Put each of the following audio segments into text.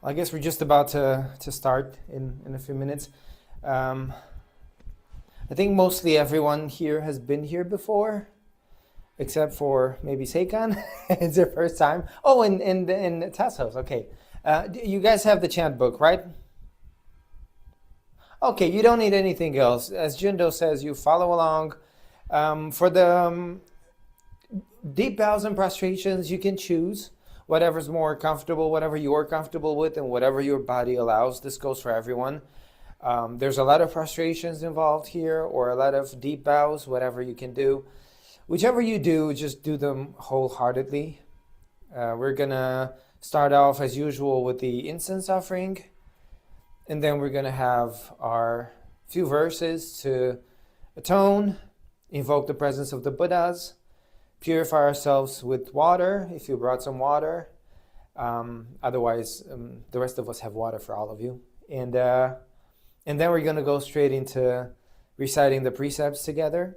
I guess we're just about to start in a few minutes. Um, I think mostly everyone here has been here before, except for maybe Seikan. It's their first time. Oh, in Tassos. Okay. You guys have the chant book, right? Okay, you don't need anything else. As Jindo says, you follow along. For the deep bows and prostrations, you can choose whatever's more comfortable, whatever you're comfortable with, and whatever your body allows. This goes for everyone. There's a lot of prostrations involved here, or a lot of deep bows, whatever you can do. Whichever you do, just do them wholeheartedly. We're gonna start off as usual with the incense offering, and then we're gonna have our few verses to atone, invoke the presence of the Buddhas, purify ourselves with water, if you brought some water. Otherwise, the rest of us have water for all of you. And then we're going to go straight into reciting the precepts together.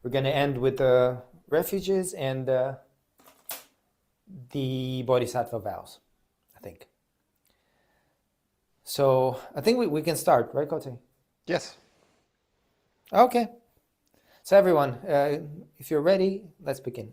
We're going to end with the refuges and the Bodhisattva vows, I think. So I think we can start, right, Kote? Yes. Okay. So everyone, if you're ready, let's begin.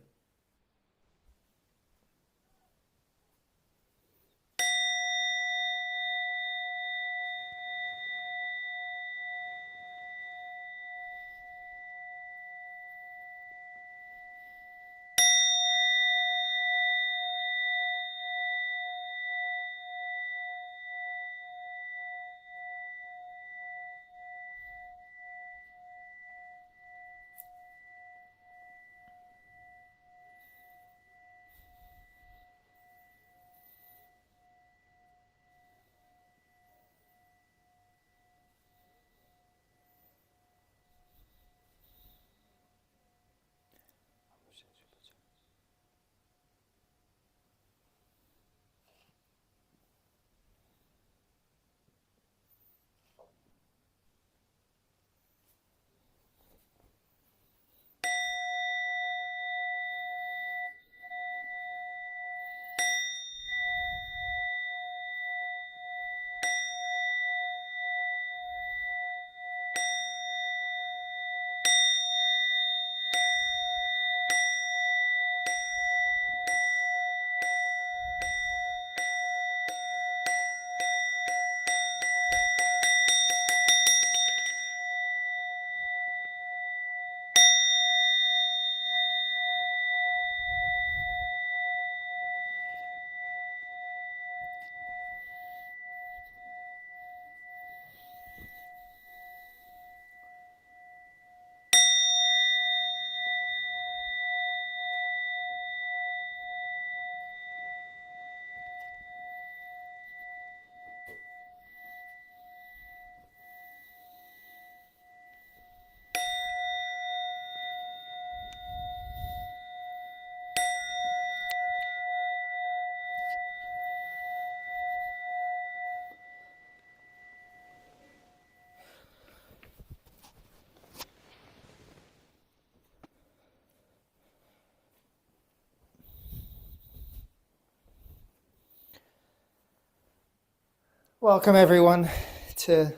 Welcome everyone to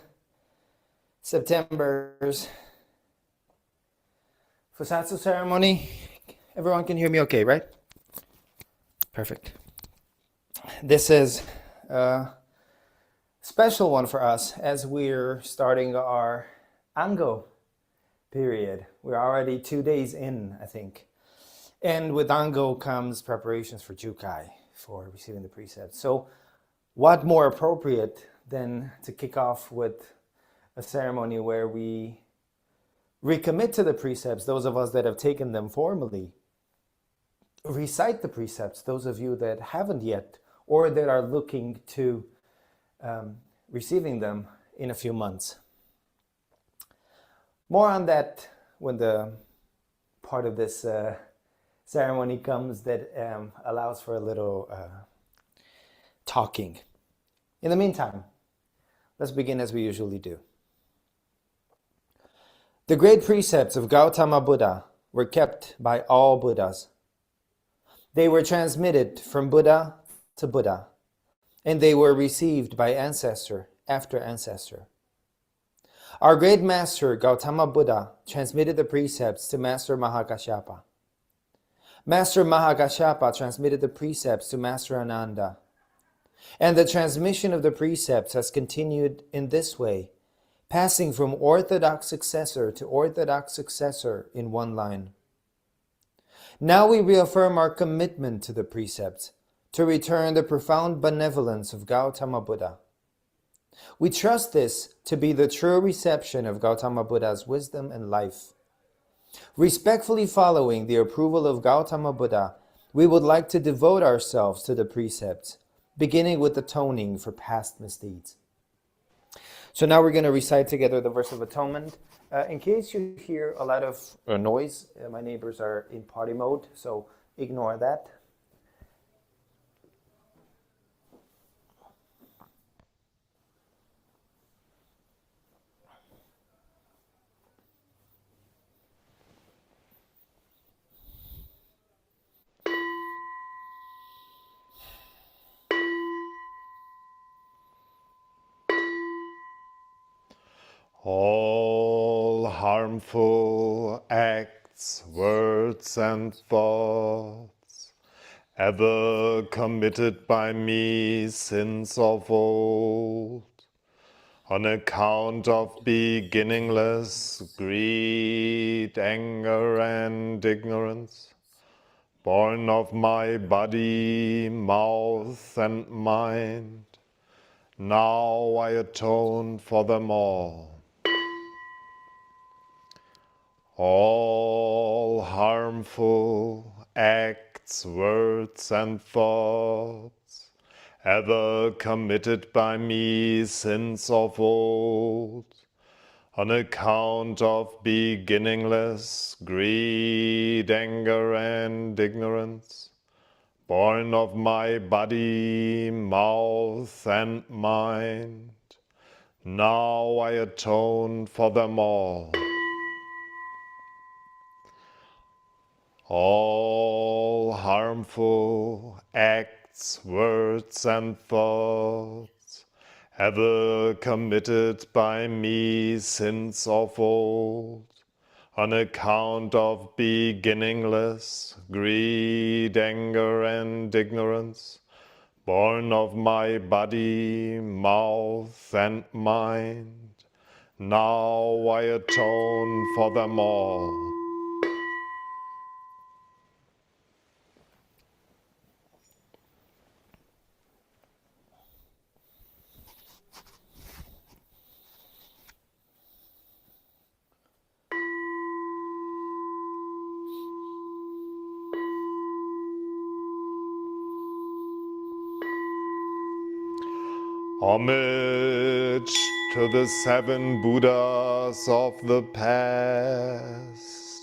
September's Fusatsu ceremony. Everyone can hear me okay, right? Perfect. This is a special one for us as we're starting our Ango period. We're already 2 days in, I think. And with Ango comes preparations for Jukai, for receiving the precepts. So what more appropriate than to kick off with a ceremony where we recommit to the precepts, those of us that have taken them formally, recite the precepts, those of you that haven't yet, or that are looking to receiving them in a few months. More on that when the part of this ceremony comes that allows for a little talking. In the meantime, let's begin as we usually do. The great precepts of Gautama Buddha were kept by all Buddhas. They were transmitted from Buddha to Buddha, and they were received by ancestor after ancestor. Our great master Gautama Buddha transmitted the precepts to Master Mahakashyapa. Master Mahakashyapa transmitted the precepts to Master Ananda. And the transmission of the precepts has continued in this way, passing from orthodox successor to orthodox successor in one line. Now we reaffirm our commitment to the precepts, to return the profound benevolence of Gautama Buddha. We trust this to be the true reception of Gautama Buddha's wisdom and life. Respectfully following the approval of Gautama Buddha, we would like to devote ourselves to the precepts, beginning with atoning for past misdeeds. So now we're going to recite together the verse of atonement. In case you hear a lot of noise, my neighbors are in party mode, so ignore that. All harmful acts, words, and thoughts, ever committed by me since of old, on account of beginningless greed, anger, and ignorance, born of my body, mouth, and mind, now I atone for them all. All harmful acts, words, and thoughts, ever committed by me since of old, on account of beginningless greed, anger, and ignorance, born of my body, mouth, and mind, now I atone for them all. All harmful acts, words, and thoughts, ever committed by me since of old, on account of beginningless greed, anger, and ignorance, born of my body, mouth, and mind, now I atone for them all. Homage to the 7 Buddhas of the past.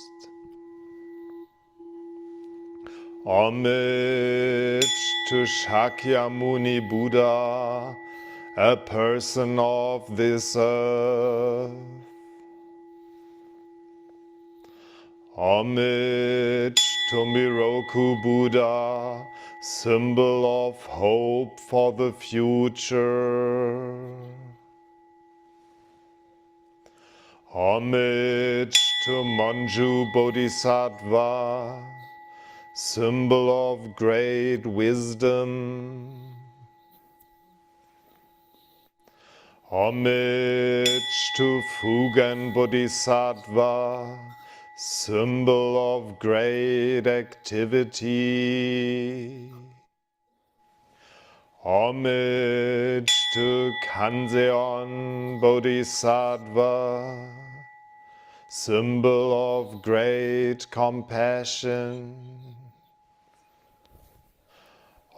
Homage to Shakyamuni Buddha, a person of this earth. Homage to Miroku Buddha, symbol of hope for the future. Homage to Manju Bodhisattva, symbol of great wisdom. Homage to Fugen Bodhisattva, symbol of great activity. Homage to Kanzeon Bodhisattva, symbol of great compassion.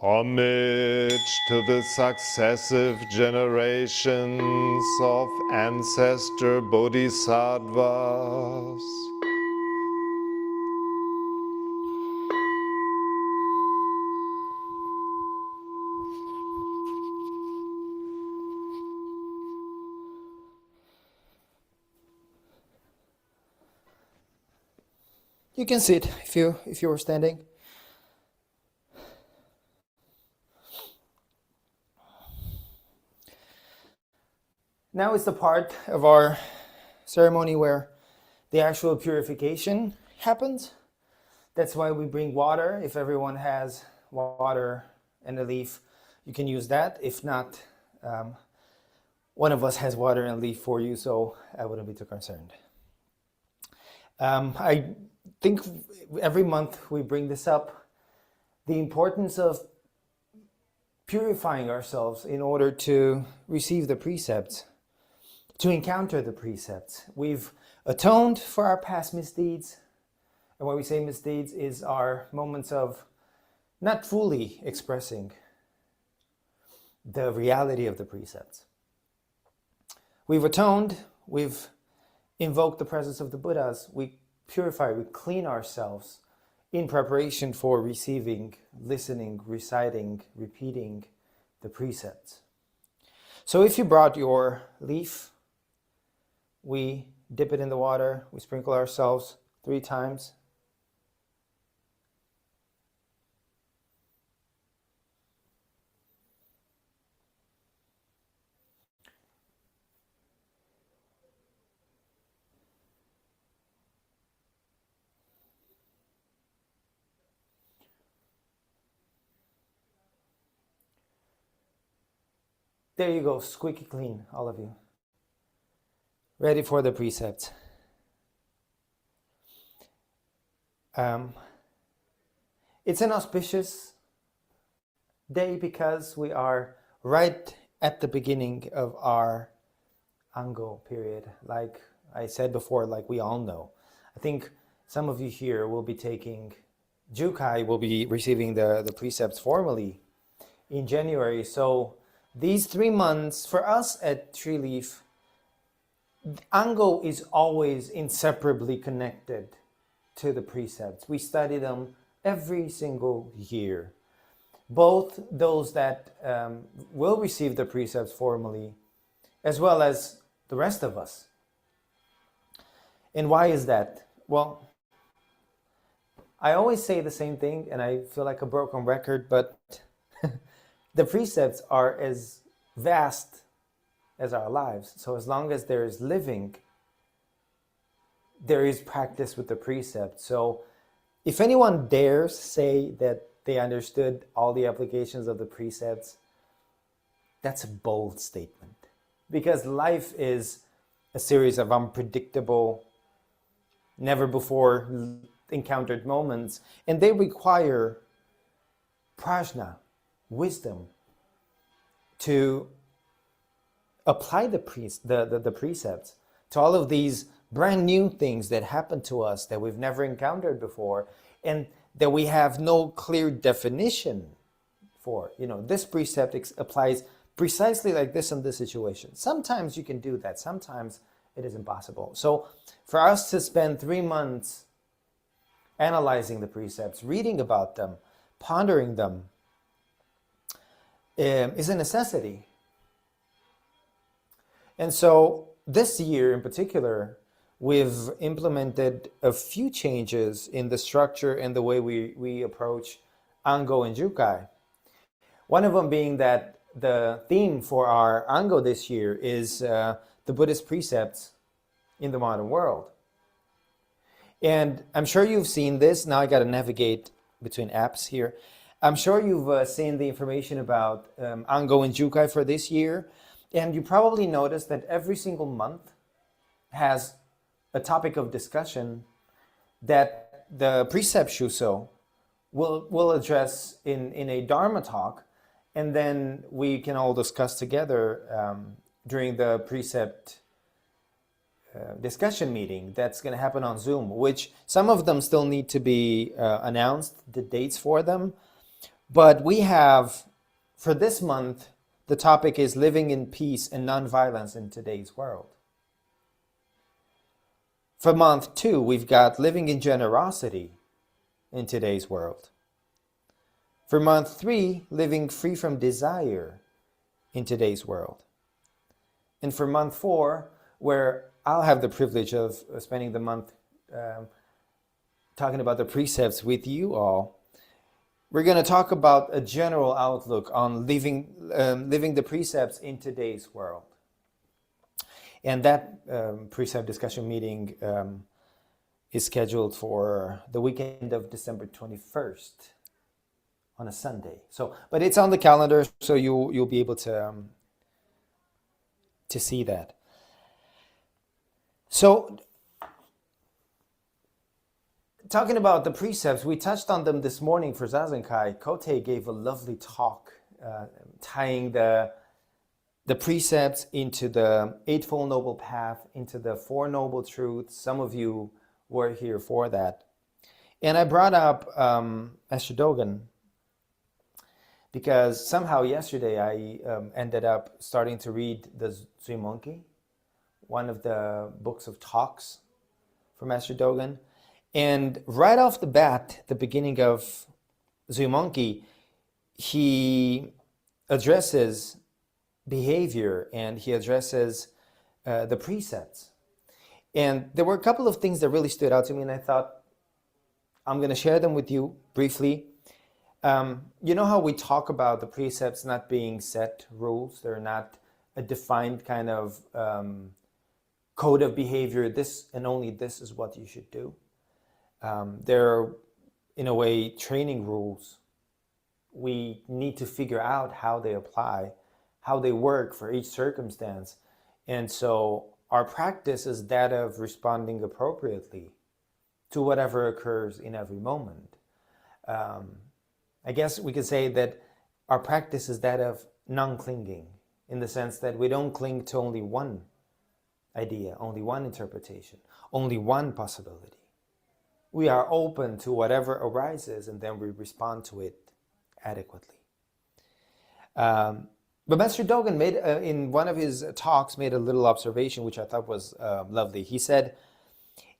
Homage to the successive generations of ancestor bodhisattvas. You can sit if you were standing. Now is the part of our ceremony where the actual purification happens. That's why we bring water. If everyone has water and a leaf, you can use that. If not, one of us has water and a leaf for you, so I wouldn't be too concerned. I think every month we bring this up, the importance of purifying ourselves in order to receive the precepts, to encounter the precepts. We've atoned for our past misdeeds. And when we say misdeeds is our moments of not fully expressing the reality of the precepts. We've atoned, we've invoked the presence of the Buddhas, we purify, we clean ourselves in preparation for receiving, listening, reciting, repeating the precepts. So if you brought your leaf, we dip it in the water, we sprinkle ourselves 3 times. There you go, squeaky clean, all of you. Ready for the precepts. It's an auspicious day because we are right at the beginning of our Ango period. Like I said before, like we all know. I think some of you here will be taking Jukai, will be receiving the precepts formally in January. So these 3 months for us at Treeleaf, Ango is always inseparably connected to the precepts. We study them every single year. Both those that will receive the precepts formally, as well as the rest of us. And why is that? Well, I always say the same thing, and I feel like a broken record, but the precepts are as vast as our lives. So as long as there is living, there is practice with the precepts. So if anyone dares say that they understood all the applications of the precepts, that's a bold statement. Because life is a series of unpredictable, never before encountered moments, and they require prajna, wisdom, to apply the precepts to all of these brand new things that happen to us that we've never encountered before and that we have no clear definition for. You know, this precept applies precisely like this in this situation. Sometimes you can do that. Sometimes it is impossible. So for us to spend 3 months analyzing the precepts, reading about them, pondering them, is a necessity. And so this year in particular, we've implemented a few changes in the structure and the way we approach Ango and Jukai. One of them being that the theme for our Ango this year is the Buddhist precepts in the modern world. And I'm sure you've seen this. Now I got to navigate between apps here. I'm sure you've seen the information about Ango and Jukai for this year. And you probably noticed that every single month has a topic of discussion that the precept shuso will address in a Dharma talk, and then we can all discuss together during the precept discussion meeting that's going to happen on Zoom, which some of them still need to be announced, the dates for them. But we have, for this month, the topic is living in peace and nonviolence in today's world. For month 2, we've got living in generosity in today's world. For month 3, living free from desire in today's world. And for month 4, where I'll have the privilege of spending the month talking about the precepts with you all, we're going to talk about a general outlook on living the precepts in today's world. And that precept discussion meeting is scheduled for the weekend of December 21st on a Sunday. So, but it's on the calendar, so you'll be able to see that. So, talking about the precepts, we touched on them this morning for Zazenkai. Kote gave a lovely talk tying the precepts into the Eightfold Noble Path, into the Four Noble Truths. Some of you were here for that. And I brought up Master Dogen because somehow yesterday I ended up starting to read the Zuimonki, one of the books of talks from Master Dogen. And right off the bat, the beginning of Zuimonki, he addresses behavior and he addresses the precepts. And there were a couple of things that really stood out to me, and I thought I'm going to share them with you briefly. You know how we talk about the precepts not being set rules? They're not a defined kind of code of behavior. This and only this is what you should do. They're, in a way, training rules. We need to figure out how they apply, how they work for each circumstance. And so our practice is that of responding appropriately to whatever occurs in every moment. I guess we could say that our practice is that of non-clinging, in the sense that we don't cling to only one idea, only one interpretation, only one possibility. We are open to whatever arises, and then we respond to it adequately. But Master Dogen made, in one of his talks, made a little observation which I thought was lovely. He said,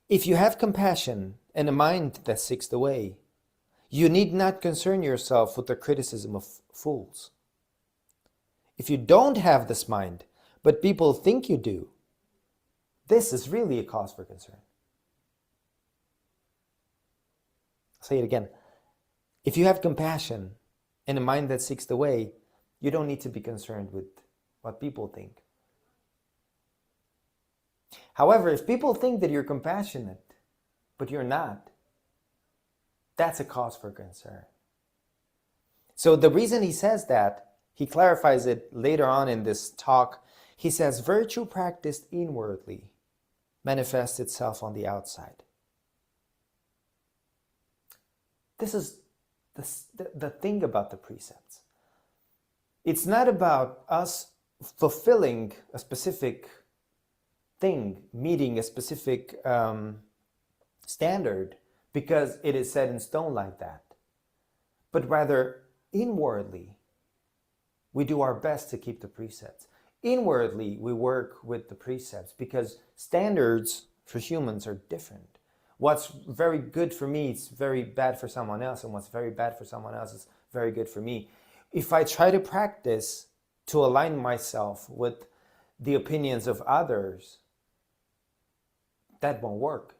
if you have compassion and a mind that seeks the way, you need not concern yourself with the criticism of fools. If you don't have this mind, but people think you do, this is really a cause for concern. I'll say it again. If you have compassion and a mind that seeks the way, you don't need to be concerned with what people think. However, if people think that you're compassionate, but you're not, that's a cause for concern. So the reason he says that, he clarifies it later on in this talk. He says, virtue practiced inwardly manifests itself on the outside. This is the thing about the precepts. It's not about us fulfilling a specific thing, meeting a specific standard because it is set in stone like that. But rather, inwardly, we do our best to keep the precepts. Inwardly, we work with the precepts because standards for humans are different. What's very good for me is very bad for someone else, and what's very bad for someone else is very good for me. If I try to practice to align myself with the opinions of others, that won't work.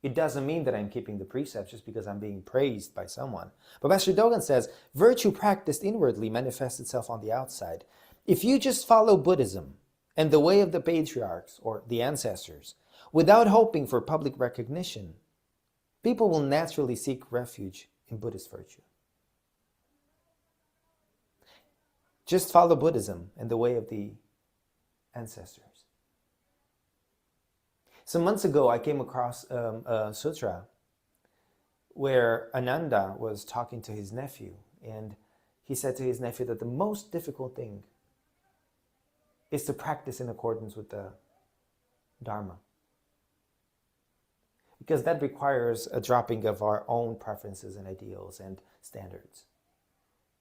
It doesn't mean that I'm keeping the precepts just because I'm being praised by someone. But Master Dogen says, virtue practiced inwardly manifests itself on the outside. If you just follow Buddhism and the way of the patriarchs or the ancestors, without hoping for public recognition, people will naturally seek refuge in Buddhist virtue. Just follow Buddhism and the way of the ancestors. Some months ago, I came across a sutra where Ananda was talking to his nephew, and he said to his nephew that the most difficult thing is to practice in accordance with the Dharma, because that requires a dropping of our own preferences and ideals and standards.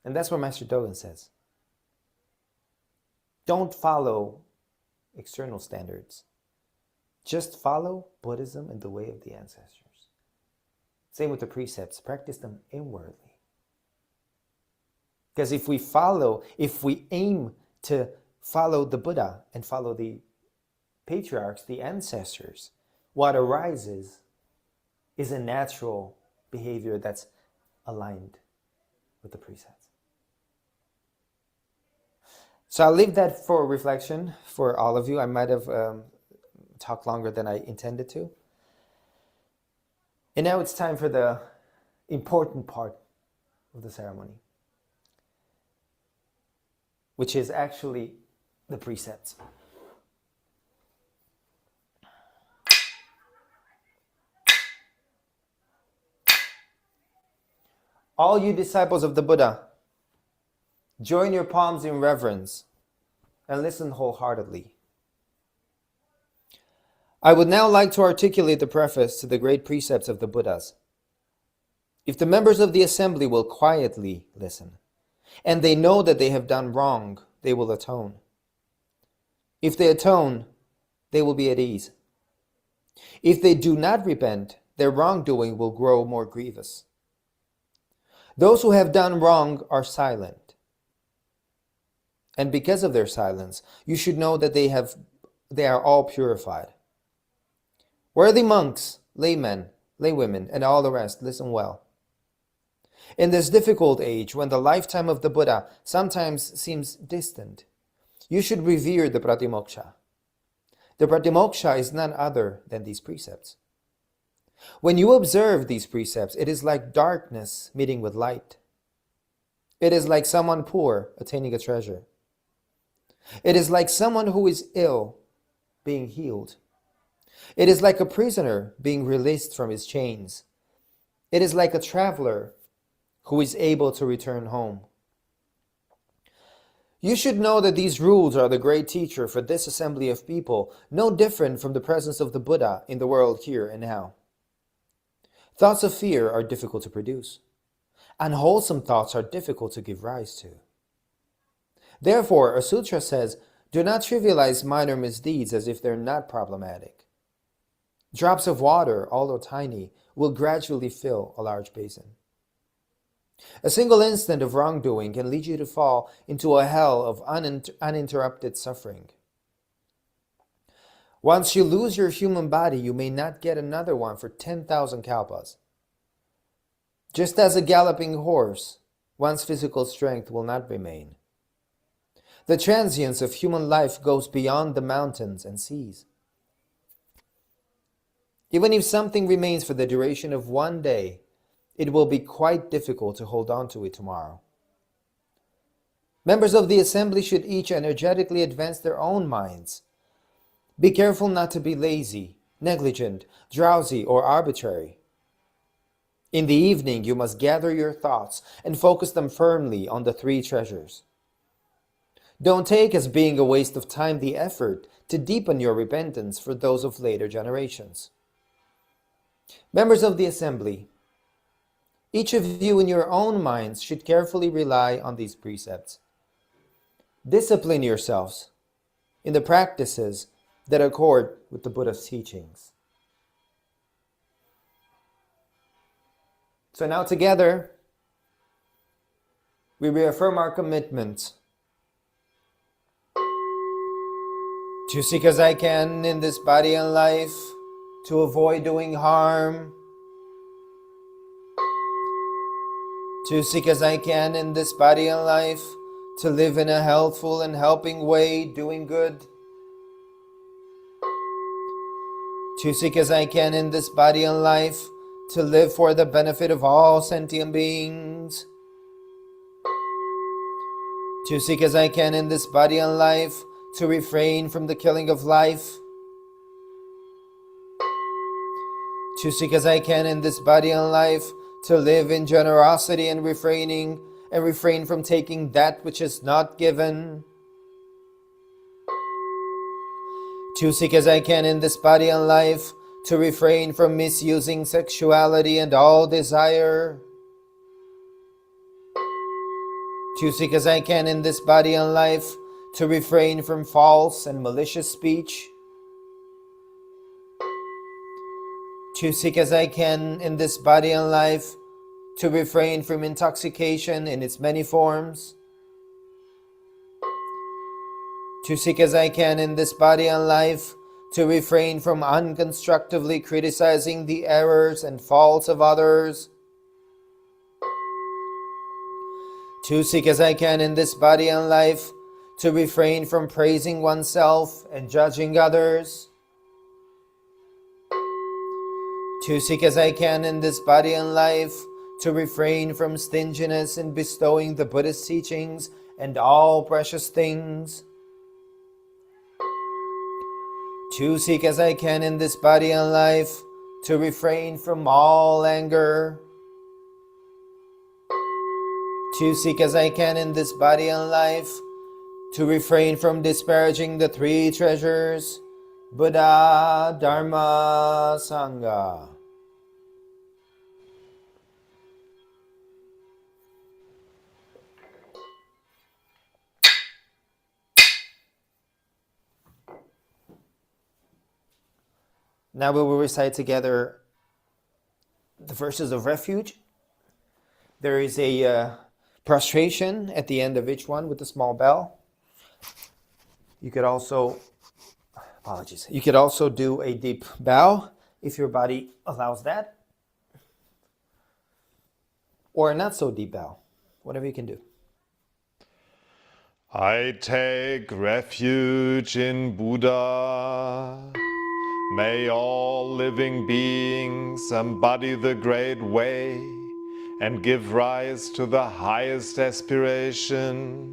And that's what Master Dogen says. Don't follow external standards. Just follow Buddhism and the way of the ancestors. Same with the precepts. Practice them inwardly. Because if we aim to follow the Buddha and follow the patriarchs, the ancestors, what arises is a natural behavior that's aligned with the precepts. So I'll leave that for reflection for all of you. I might have talked longer than I intended to. And now it's time for the important part of the ceremony, which is actually the precepts. All you disciples of the Buddha, join your palms in reverence and listen wholeheartedly. I would now like to articulate the preface to the great precepts of the Buddhas. If the members of the assembly will quietly listen, and they know that they have done wrong, they will atone. If they atone, they will be at ease. If they do not repent, their wrongdoing will grow more grievous. Those who have done wrong are silent. And because of their silence, you should know that they are all purified. Worthy monks, laymen, laywomen, and all the rest, listen well. In this difficult age, when the lifetime of the Buddha sometimes seems distant, you should revere the pratimoksha. The pratimoksha is none other than these precepts. When you observe these precepts, it is like darkness meeting with light. It is like someone poor attaining a treasure. It is like someone who is ill being healed. It is like a prisoner being released from his chains. It is like a traveler who is able to return home. You should know that these rules are the great teacher for this assembly of people, no different from the presence of the Buddha in the world here and now. Thoughts of fear are difficult to produce. Unwholesome thoughts are difficult to give rise to. Therefore, a sutra says, do not trivialize minor misdeeds as if they're not problematic. Drops of water, although tiny, will gradually fill a large basin. A single instant of wrongdoing can lead you to fall into a hell of uninterrupted suffering. Once you lose your human body, you may not get another one for 10,000 kalpas. Just as a galloping horse, one's physical strength will not remain. The transience of human life goes beyond the mountains and seas. Even if something remains for the duration of one day, it will be quite difficult to hold on to it tomorrow. Members of the assembly should each energetically advance their own minds. Be careful not to be lazy, negligent, drowsy, or arbitrary. In the evening, you must gather your thoughts and focus them firmly on the three treasures. Don't take as being a waste of time the effort to deepen your repentance for those of later generations. Members of the assembly, each of you in your own minds should carefully rely on these precepts. Discipline yourselves in the practices that accord with the Buddha's teachings. So now together, we reaffirm our commitment to seek as I can in this body and life, to avoid doing harm, to seek as I can in this body and life, to live in a healthful and helping way, doing good, to seek as I can in this body and life, to live for the benefit of all sentient beings, to seek as I can in this body and life, to refrain from the killing of life, to seek as I can in this body and life, to live in generosity and refrain from taking that which is not given, to seek as I can in this body and life, to refrain from misusing sexuality and all desire, to seek as I can in this body and life, to refrain from false and malicious speech, to seek as I can in this body and life, to refrain from intoxication in its many forms, to seek as I can in this body and life, to refrain from unconstructively criticizing the errors and faults of others, to seek as I can in this body and life, to refrain from praising oneself and judging others, to seek as I can in this body and life to refrain from stinginess in bestowing the Buddhist teachings and all precious things, to seek as I can in this body and life to refrain from all anger, to seek as I can in this body and life to refrain from disparaging the three treasures, Buddha, Dharma, Sangha. Now we will recite together the verses of refuge. There is a prostration at the end of each one with a small bell. You could also, you could also do a deep bow if your body allows that. Or a not so deep bow, whatever you can do. I take refuge in Buddha. May all living beings embody the great way and give rise to the highest aspiration.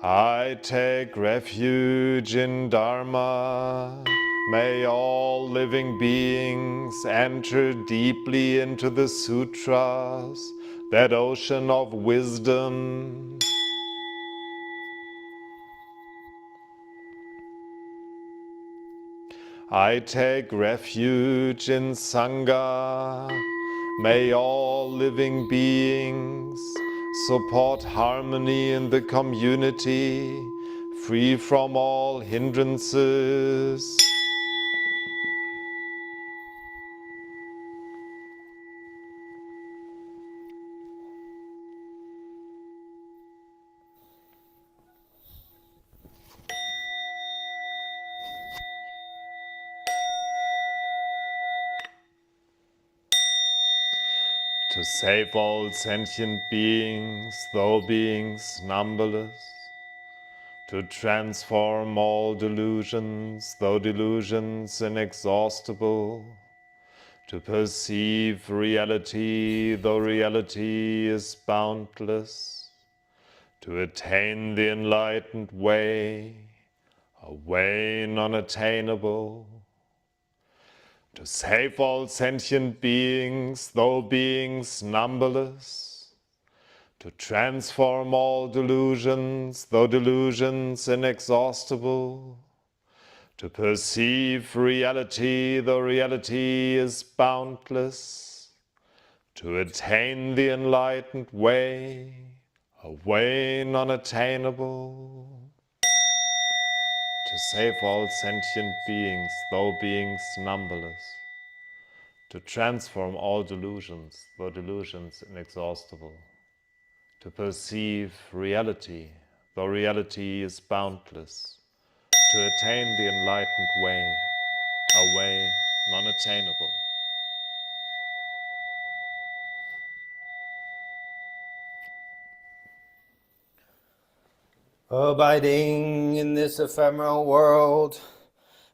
I take refuge in Dharma. May all living beings enter deeply into the sutras, that ocean of wisdom. I take refuge in Sangha. May all living beings support harmony in the community, free from all hindrances. To save all sentient beings, though beings numberless. To transform all delusions, though delusions inexhaustible. To perceive reality, though reality is boundless. To attain the enlightened way, a way non-attainable. To save all sentient beings, though beings numberless. To transform all delusions, though delusions inexhaustible. To perceive reality, though reality is boundless. To attain the enlightened way, a way non-attainable. To save all sentient beings, though beings numberless. To transform all delusions, though delusions inexhaustible. To perceive reality, though reality is boundless. To attain the enlightened way, a way non-attainable. Abiding in this ephemeral world,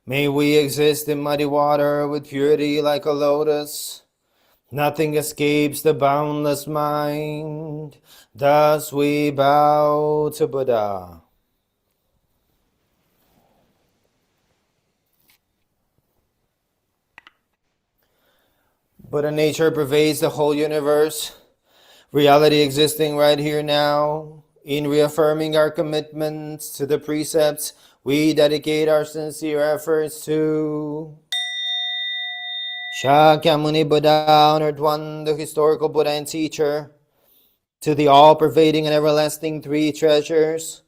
may we exist in muddy water with purity like a lotus. Nothing escapes the boundless mind. Thus we bow to Buddha. Buddha nature pervades the whole universe. Reality existing right here now. In reaffirming our commitments to the precepts, we dedicate our sincere efforts to Shakyamuni Buddha, Honored One, the historical Buddha and teacher, to the all-pervading and everlasting three treasures,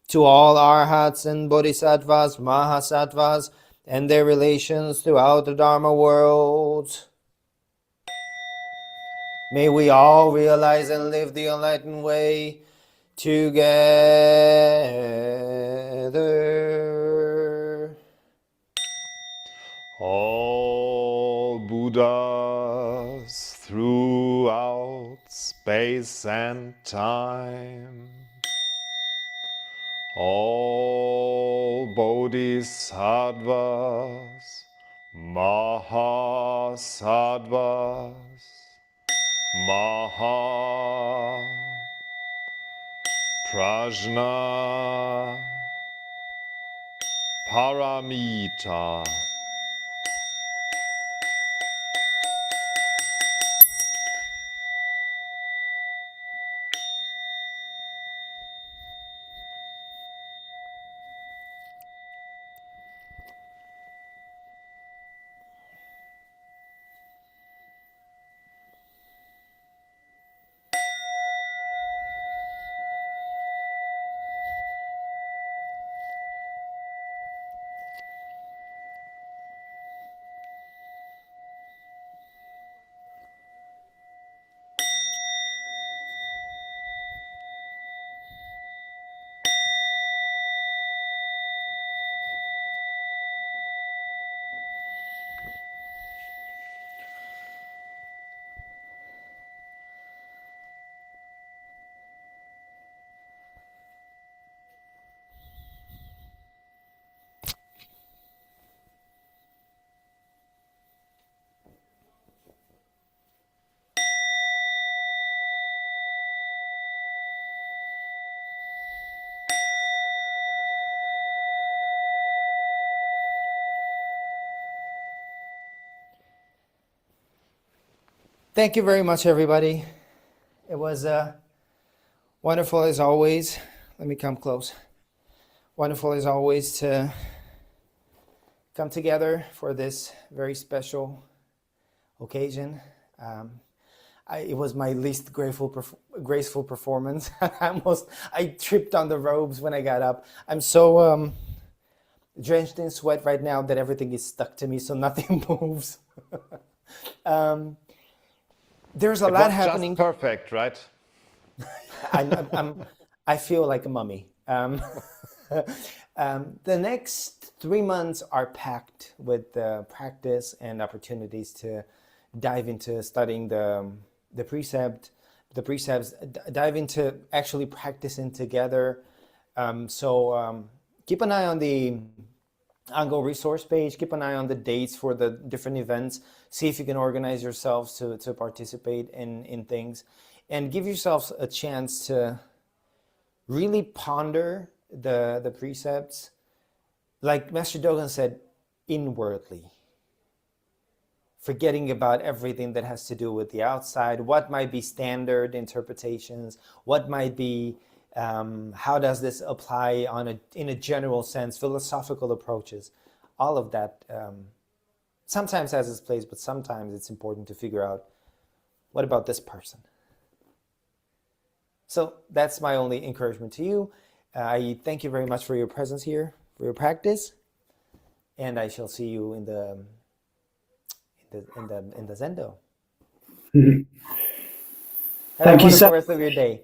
to all arhats and bodhisattvas, mahasattvas, and their relations throughout the Dharma world. May we all realize and live the enlightened way together. All Buddhas throughout space and time, all bodhisattvas, mahasattvas, maha prajna paramita. Thank you very much, everybody. It was wonderful as always. Let me come close. Wonderful as always to come together for this very special occasion. It was my least graceful performance. I tripped on the robes when I got up. I'm so drenched in sweat right now that everything is stuck to me, so nothing moves. There's a lot happening. Just perfect, right? I feel like a mummy. The next 3 months are packed with practice and opportunities to dive into studying the precepts, dive into actually practicing together. So keep an eye on the Ango resource page, keep an eye on the dates for the different events, see if you can organize yourselves to participate in things, and give yourselves a chance to really ponder the precepts, like Master Dogen said, inwardly, forgetting about everything that has to do with the outside, what might be standard interpretations, what might be how does this apply in a general sense, philosophical approaches, all of that sometimes has its place, but sometimes it's important to figure out, what about this person? So that's my only encouragement to you. I thank you very much for your presence here, for your practice, and I shall see you in the Zendo. Have a wonderful rest of your day.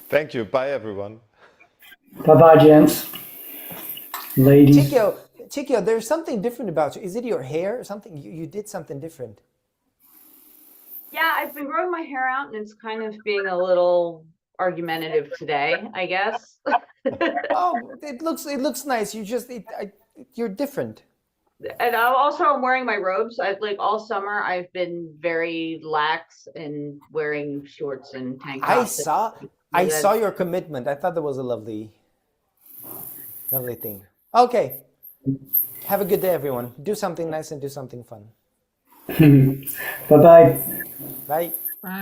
Thank you. Bye, everyone. Bye-bye, gents. Ladies. Chikyo, there's something different about you. Is it your hair or something? You did something different. Yeah, I've been growing my hair out, and it's kind of being a little argumentative today, I guess. Oh, it looks nice. You're different. And I'm wearing my robes. Like all summer, I've been very lax in wearing shorts and tank tops. I saw your commitment. I thought that was a lovely thing. Okay. Have a good day, everyone. Do something nice and do something fun. Bye-bye. Bye.